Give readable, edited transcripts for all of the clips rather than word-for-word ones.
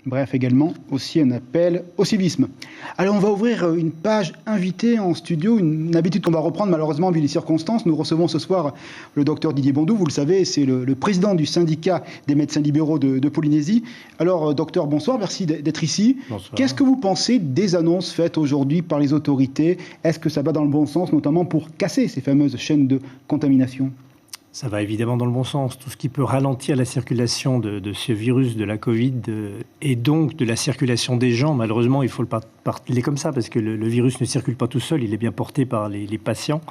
Bref, également aussi un appel au civisme. Alors on va ouvrir une page invitée en studio, une habitude qu'on va reprendre malheureusement vu les circonstances. Nous recevons ce soir le docteur Didier Bondou, vous le savez, c'est le président du syndicat des médecins libéraux de Polynésie. Alors docteur, bonsoir, merci d'être ici. Bonsoir. Qu'est-ce que vous pensez des annonces faites aujourd'hui par les autorités? Est-ce que ça va dans le bon sens, notamment pour casser ces fameuses chaînes de contamination? Ça va évidemment dans le bon sens. Tout ce qui peut ralentir la circulation de ce virus de la Covid et donc de la circulation des gens, malheureusement, il faut le parler comme ça, parce que le virus ne circule pas tout seul, il est bien porté par les patients,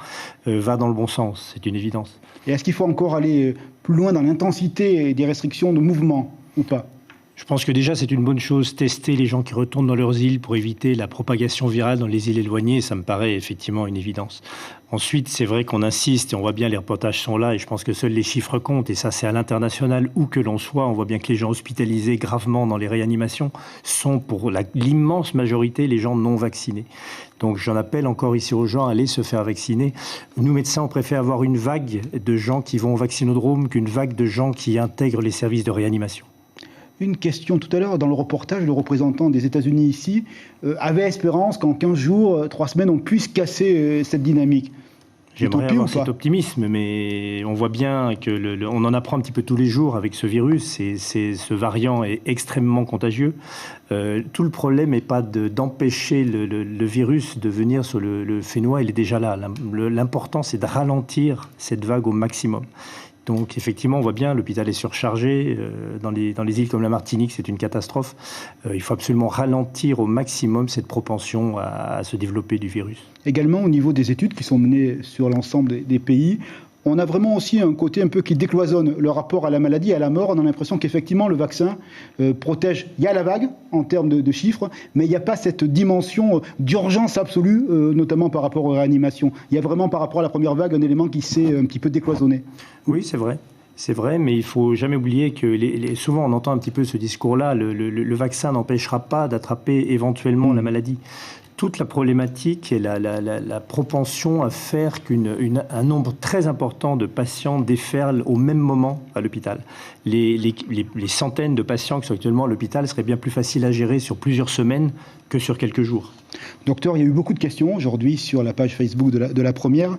va dans le bon sens, c'est une évidence. Et est-ce qu'il faut encore aller plus loin dans l'intensité des restrictions de mouvement ou pas? Je pense que déjà, c'est une bonne chose, tester les gens qui retournent dans leurs îles pour éviter la propagation virale dans les îles éloignées. Ça me paraît effectivement une évidence. Ensuite, c'est vrai qu'on insiste, et on voit bien les reportages sont là, et je pense que seuls les chiffres comptent, et ça c'est à l'international, où que l'on soit. On voit bien que les gens hospitalisés gravement dans les réanimations sont pour l'immense majorité les gens non vaccinés. Donc j'en appelle encore ici aux gens à aller se faire vacciner. Nous, médecins, on préfère avoir une vague de gens qui vont au vaccinodrome qu'une vague de gens qui intègrent les services de réanimation. Une question tout à l'heure, dans le reportage, le représentant des États-Unis ici avait espérance qu'en 15 jours, 3 semaines, on puisse casser cette dynamique. J'aimerais avoir cet optimisme, mais on voit bien on en apprend un petit peu tous les jours avec ce virus. Ce variant est extrêmement contagieux. Tout le problème n'est pas d'empêcher le virus de venir sur le Fénois, il est déjà là. L'important, c'est de ralentir cette vague au maximum. Donc effectivement, on voit bien, l'hôpital est surchargé. Dans les îles comme la Martinique, c'est une catastrophe. Il faut absolument ralentir au maximum cette propension à se développer du virus. Également, au niveau des études qui sont menées sur l'ensemble des pays, on a vraiment aussi un côté un peu qui décloisonne le rapport à la maladie et à la mort. On a l'impression qu'effectivement, le vaccin protège. Il y a la vague en termes de chiffres, mais il n'y a pas cette dimension d'urgence absolue, notamment par rapport aux réanimations. Il y a vraiment, par rapport à la première vague, un élément qui s'est un petit peu décloisonné. Oui, c'est vrai. C'est vrai, mais il ne faut jamais oublier que souvent on entend un petit peu ce discours-là, le vaccin n'empêchera pas d'attraper éventuellement la maladie. Toute la problématique est la propension à faire qu'un nombre très important de patients déferlent au même moment à l'hôpital. Les centaines de patients qui sont actuellement à l'hôpital seraient bien plus faciles à gérer sur plusieurs semaines que sur quelques jours. Docteur, il y a eu beaucoup de questions aujourd'hui sur la page Facebook de la première.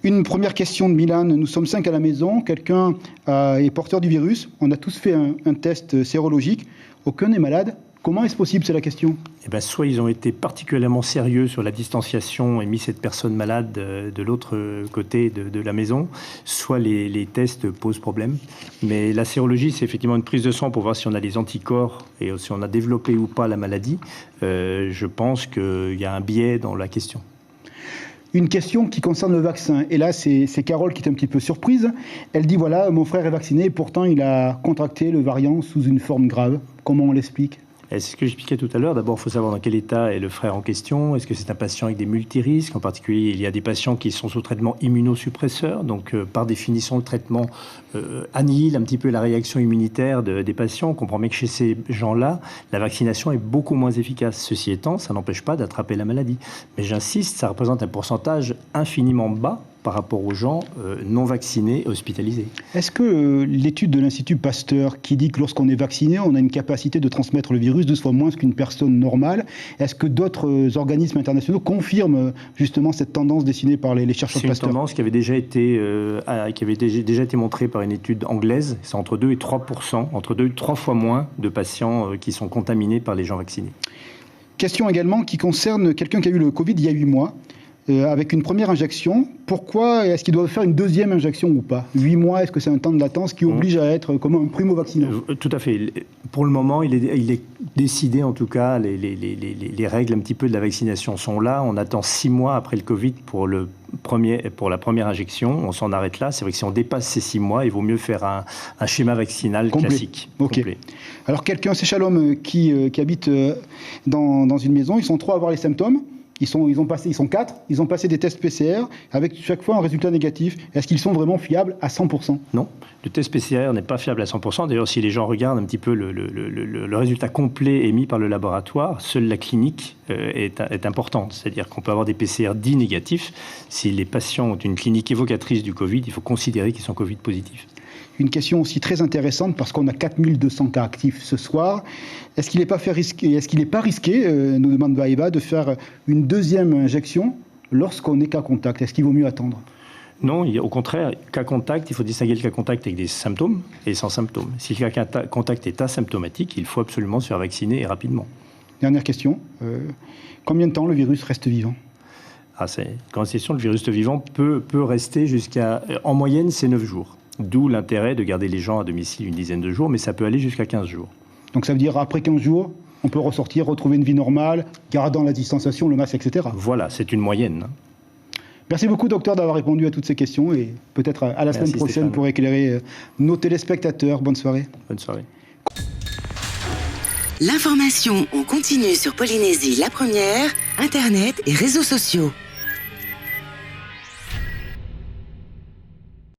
Une première question de Milan. Nous sommes 5 à la maison. Quelqu'un est porteur du virus. On a tous fait un test sérologique. Aucun n'est malade. Comment est-ce possible, c'est la question? Soit ils ont été particulièrement sérieux sur la distanciation et mis cette personne malade de l'autre côté de la maison, soit les tests posent problème. Mais la sérologie, c'est effectivement une prise de sang pour voir si on a des anticorps et si on a développé ou pas la maladie. Je pense qu'il y a un biais dans la question. Une question qui concerne le vaccin. Et là, c'est Carole qui est un petit peu surprise. Elle dit, voilà, mon frère est vacciné et pourtant il a contracté le variant sous une forme grave. Comment on l'explique? C'est ce que j'expliquais tout à l'heure. D'abord, il faut savoir dans quel état est le frère en question. Est-ce que c'est un patient avec des multirisques? En particulier, il y a des patients qui sont sous traitement immunosuppresseur. Donc, par définition, le traitement annihile un petit peu la réaction immunitaire des patients. On comprend bien que chez ces gens-là, la vaccination est beaucoup moins efficace. Ceci étant, ça n'empêche pas d'attraper la maladie. Mais j'insiste, ça représente un pourcentage infiniment bas par rapport aux gens non vaccinés et hospitalisés. Est-ce que l'étude de l'Institut Pasteur qui dit que lorsqu'on est vacciné, on a une capacité de transmettre le virus 12 fois moins qu'une personne normale, est-ce que d'autres organismes internationaux confirment justement cette tendance dessinée par les chercheurs Pasteur? C'est une tendance qui avait déjà été montrée par une étude anglaise. C'est entre 2 et 3%, entre 2 et 3 fois moins de patients qui sont contaminés par les gens vaccinés. Question également qui concerne quelqu'un qui a eu le Covid il y a 8 mois. Avec une première injection, pourquoi est-ce qu'il doit faire une deuxième injection ou pas? 8 mois, est-ce que c'est un temps de latence qui oblige à être comme un primo-vaccinant? Tout à fait. Pour le moment, il est décidé, en tout cas, les règles un petit peu de la vaccination sont là. On attend 6 mois après le Covid pour la première injection. On s'en arrête là. C'est vrai que si on dépasse ces 6 mois, il vaut mieux faire un schéma vaccinal classique. Okay. Complet. Alors quelqu'un, c'est Shalom, qui habite dans une maison. Ils sont 3 à avoir les symptômes. Ils sont 4, ils ont passé des tests PCR avec chaque fois un résultat négatif. Est-ce qu'ils sont vraiment fiables à 100%? Non, le test PCR n'est pas fiable à 100%. D'ailleurs, si les gens regardent un petit peu le résultat complet émis par le laboratoire, seule la clinique est importante. C'est-à-dire qu'on peut avoir des PCR dits négatifs. Si les patients ont une clinique évocatrice du Covid, il faut considérer qu'ils sont Covid positifs. Une question aussi très intéressante parce qu'on a 4200 cas actifs ce soir. Est-ce qu'il n'est pas risqué, nous demande Vaïba, de faire une deuxième injection lorsqu'on est cas contact? Est-ce qu'il vaut mieux attendre? Non, au contraire, cas contact, il faut distinguer le cas contact avec des symptômes et sans symptômes. Si le cas contact est asymptomatique, il faut absolument se faire vacciner et rapidement. Dernière question. Combien de temps le virus reste vivant? Quand c'est question, le virus vivant peut rester jusqu'à... En moyenne, c'est 9 jours. D'où l'intérêt de garder les gens à domicile une dizaine de jours, mais ça peut aller jusqu'à 15 jours. Donc ça veut dire après 15 jours, on peut ressortir, retrouver une vie normale, gardant la distanciation, le masque, etc. Voilà, c'est une moyenne. Merci beaucoup, docteur, d'avoir répondu à toutes ces questions et peut-être à la semaine prochaine Stéphane. Pour éclairer nos téléspectateurs. Bonne soirée. Bonne soirée. L'information en continu sur Polynésie la première, Internet et réseaux sociaux.